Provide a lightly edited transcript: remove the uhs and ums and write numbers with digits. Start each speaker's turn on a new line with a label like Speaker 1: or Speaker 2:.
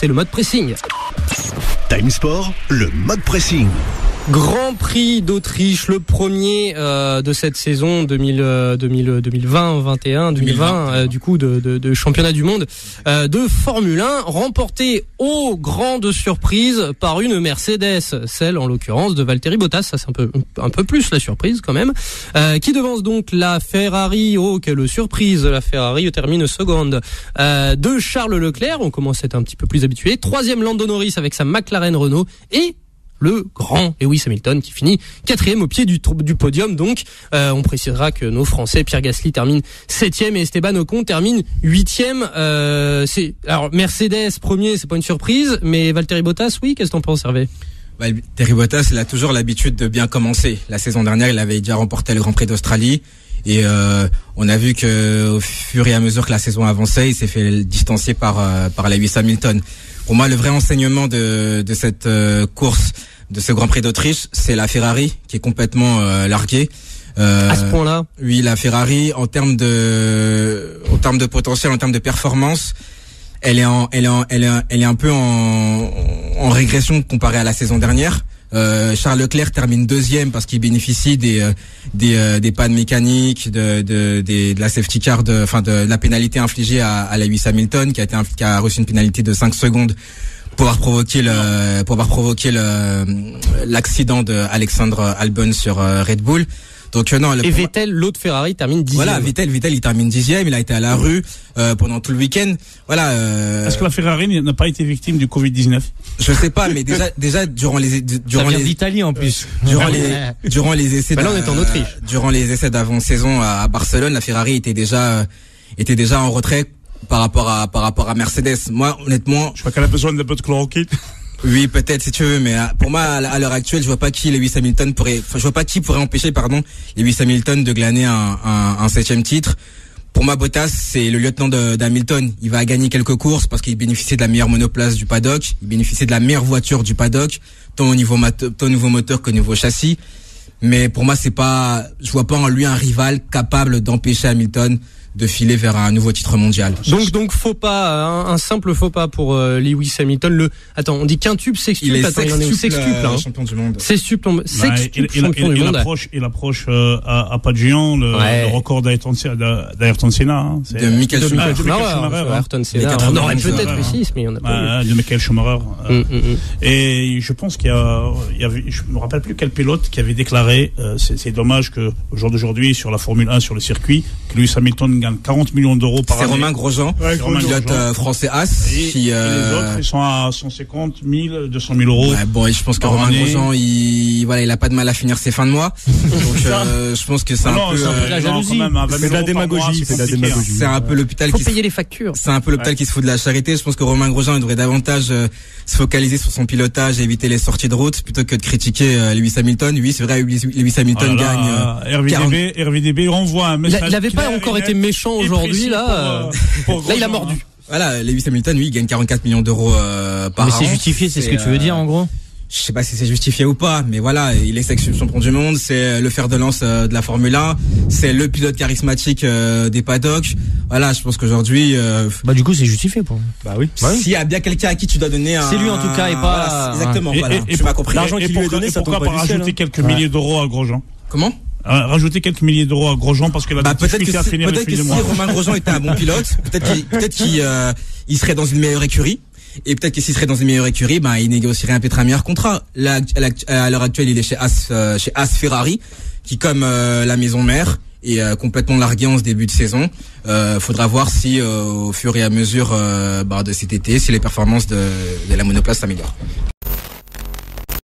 Speaker 1: c'était le mode pressing.
Speaker 2: Time Sport, le mode pressing.
Speaker 1: Grand Prix d'Autriche, le premier de cette saison 2020 du coup de championnat du monde de Formule 1, remporté aux grandes surprises par une Mercedes, celle en l'occurrence de Valtteri Bottas. Ça c'est un peu plus la surprise quand même, qui devance donc la Ferrari. Oh quelle surprise, la Ferrari termine seconde de Charles Leclerc. On commence à être un petit peu plus habitué. Troisième Lando Norris avec sa McLaren Renault et le grand Lewis Hamilton qui finit 4e au pied du podium. Donc on précisera que nos Français, Pierre Gasly termine 7e et Esteban Ocon termine 8e. Alors Mercedes premier, c'est pas une surprise, mais Valtteri Bottas, oui, qu'est-ce que t'en penses, Hervé?
Speaker 3: Valtteri Bottas, il a toujours l'habitude de bien commencer. La saison dernière, il avait déjà remporté le Grand Prix d'Australie. Et on a vu que au fur et à mesure que la saison avançait, il s'est fait distancier par Lewis Hamilton. Pour moi, le vrai enseignement de cette course, de ce Grand Prix d'Autriche, c'est la Ferrari qui est complètement larguée.
Speaker 1: À ce point-là?
Speaker 3: Oui, la Ferrari, en termes de potentiel, en termes de performance, elle est un peu en régression comparée à la saison dernière. Charles Leclerc termine 2e parce qu'il bénéficie des pannes mécaniques, de la safety car, de la pénalité infligée à Lewis Hamilton, qui a reçu une pénalité de 5 secondes pour avoir provoqué l'accident de Alexandre Albon sur Red Bull. Donc
Speaker 1: et Vettel, l'autre Ferrari, termine 10e.
Speaker 3: Voilà, Vettel, il termine 10e. Il a été à la rue pendant tout le week-end. Voilà.
Speaker 4: Est-ce que la Ferrari n'a pas été victime du Covid-19?
Speaker 3: Je sais pas, mais déjà durant
Speaker 5: d'Italie en plus.
Speaker 3: Durant les essais.
Speaker 1: Là, on est en Autriche.
Speaker 3: Durant les essais d'avant-saison à Barcelone, la Ferrari était déjà en retrait par rapport à Mercedes. Moi, honnêtement,
Speaker 4: je crois qu'elle a besoin d'un peu de chloroquine.
Speaker 3: Oui, peut-être si tu veux, mais pour moi à l'heure actuelle, je vois pas qui pourrait empêcher Lewis Hamilton de glaner un 7e titre. Pour moi, Bottas, c'est le lieutenant d'Hamilton. Il va gagner quelques courses parce qu'il bénéficie de la meilleure monoplace du paddock, il bénéficie de la meilleure voiture du paddock, tant au niveau moteur qu'au niveau châssis. Mais pour moi, je vois pas en lui un rival capable d'empêcher Hamilton de filer vers un nouveau titre mondial.
Speaker 1: Donc faux pas, un simple faux pas pour Lewis Hamilton. On dit quintuple, sextuple.
Speaker 3: Il est
Speaker 1: sextuple,
Speaker 3: champion du monde.
Speaker 1: Sextuple champion du monde.
Speaker 4: Il approche à pas de géant le record d'Ayrton Senna.
Speaker 3: De Michael Schumacher.
Speaker 1: Ayrton Senna. On aurait peut-être réussi, mais on a pas eu.
Speaker 4: De Michael Schumacher. Et je pense qu'il y avait, je me rappelle plus quel pilote qui avait déclaré, c'est dommage que au jour d'aujourd'hui sur la Formule 1 sur le circuit, que Lewis Hamilton gagne 40 millions d'euros par année.
Speaker 3: C'est Romain Grosjean, pilote français As.
Speaker 4: Et les autres, ils sont à 150 000, 200 000 euros.
Speaker 3: Ouais, bon, et je pense que Romain Grosjean, il a pas de mal à finir ses fins de mois. Donc, je pense que c'est un peu
Speaker 1: la jalousie.
Speaker 5: C'est de la démagogie.
Speaker 3: C'est un peu l'hôpital
Speaker 1: qui payer les factures.
Speaker 3: C'est un peu l'hôpital qui se fout de la charité. Je pense que Romain Grosjean, il devrait davantage se focaliser sur son pilotage et éviter les sorties de route plutôt que de critiquer Lewis Hamilton. Oui, c'est vrai, Lewis Hamilton gagne.
Speaker 4: RVDB renvoie un message.
Speaker 1: Il n'avait pas encore été méchant aujourd'hui, là il a mordu.
Speaker 3: Voilà, Lewis Hamilton, lui, il gagne 44 millions d'euros par an.
Speaker 5: Mais c'est justifié, c'est ce que tu veux dire en gros?
Speaker 3: Je sais pas si c'est justifié ou pas, mais voilà, il est champion du monde, c'est le fer de lance de la Formule 1, c'est le pilote charismatique des paddocks. Voilà, je pense qu'aujourd'hui
Speaker 5: du coup, c'est justifié pour moi.
Speaker 3: Bah oui. S'il y a bien quelqu'un à qui tu dois donner
Speaker 5: c'est lui en tout cas et pas
Speaker 3: exactement,
Speaker 4: tu m'as compris. L'argent qu'il lui est donné, ça tombe pas du ciel. Rajouter quelques milliers d'euros à Grosjean.
Speaker 3: Comment?
Speaker 4: Rajouter quelques milliers d'euros à Grosjean parce que
Speaker 3: peut-être que si Romain Grosjean était un bon pilote, peut-être qu'il serait dans une meilleure écurie. Et peut-être que s'il serait dans une meilleure écurie, il négocierait peut-être un meilleur contrat. Là, à l'heure actuelle, il est chez As Ferrari, qui comme la maison mère est complètement largué en ce début de saison. Faudra voir si au fur et à mesure de cet été, si les performances de la monoplace s'améliorent.